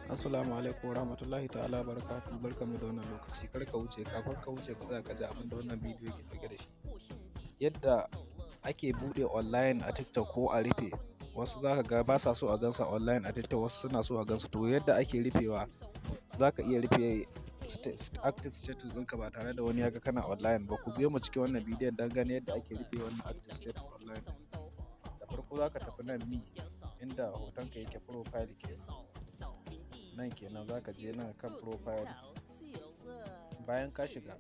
Assalamu alaikum warahmatullahi ta'ala barakatuhu, barkamu da wannan lokaci. Kar ka wuce, kafin ka wuce ka tsaya ka ji abin da wannan bidiyo yake dauke da shi. Yadda ake bude online a TikTok ko a rufe. Wasu zaka ga ba sa so a gansa online a TikTok, wasu suna so a gansu. To yadda ake rufewa, zaka iya rufe active status ɗinka ba tare da wani ya ga kana online ba. Ku biyo mu cikin wannan bidiyon don ganin yadda ake rufe wannan active status online. Da farko zaka tafi nan inda hotonka yake profile kenan. Nan kenan zaka je nan kan profile. Bayan ka shiga,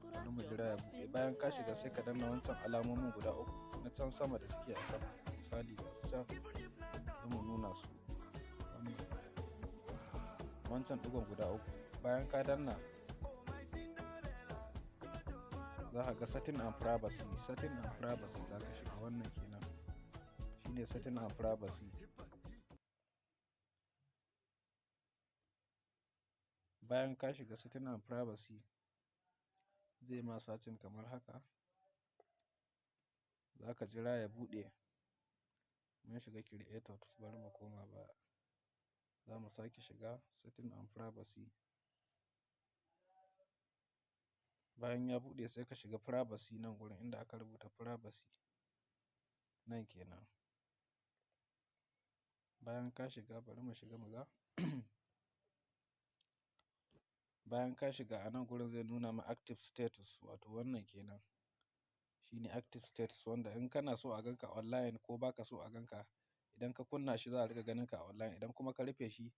bari mu jira ya buɗe. Bayan ka shiga sai ka danna wancan alamomin guda uku na can sama da suke a sama. Misali ga su can, sai mu nuna su. Wancan ɗigon guda uku. Bayan ka danna, za ka ga setting and privacy. Setting and privacy za ka shiga, wannan kenan. Shine setting and privacy. Bayan ka shiga setting and privacy, zai ma sacin kamar haka. Za ka jira ya buɗe. Mun shiga creators, bari mu koma baya. Za mu sake shiga setting and privacy. Bayan ya buɗe sai ka shiga privacy nan gurin inda aka rubuta privacy. Nan kenan. Bayan ka shiga, bari mu shiga mu ga. Bayan ka shiga a nan gurin zai nuna ma active status, wato wannan kenan. Shine active status, wanda in kana so a ganka online ko baka so a ganka, idan ka kunna shi za a riƙa ganin ka online. Idan kuma ka rufe shi,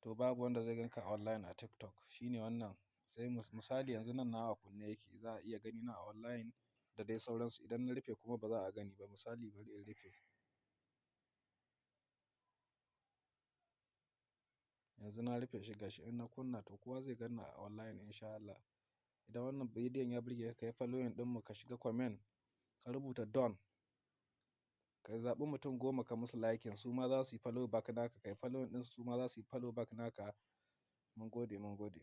to babu wanda zai ganka online a TikTok. Shine wannan. Sai misali yanzu nan nawa kunne yake, za a iya gani na online da dai sauransu. Idan na rufe kuma ba za a gani ba. Misali bari in rufe. Yanzu na rufe shi gashi, in na kunna to kowa zai ganni a online insha Allah. Idan wannan bidiyon ya burge ka, yi following ɗinmu, ka shiga comment, ka rubuta don. Ka zaɓi mutum 10 ka musu liking, su ma za su yi follow back naka. Kai following ɗinsu, su ma za su yi follow back naka. Mun gode, mun gode.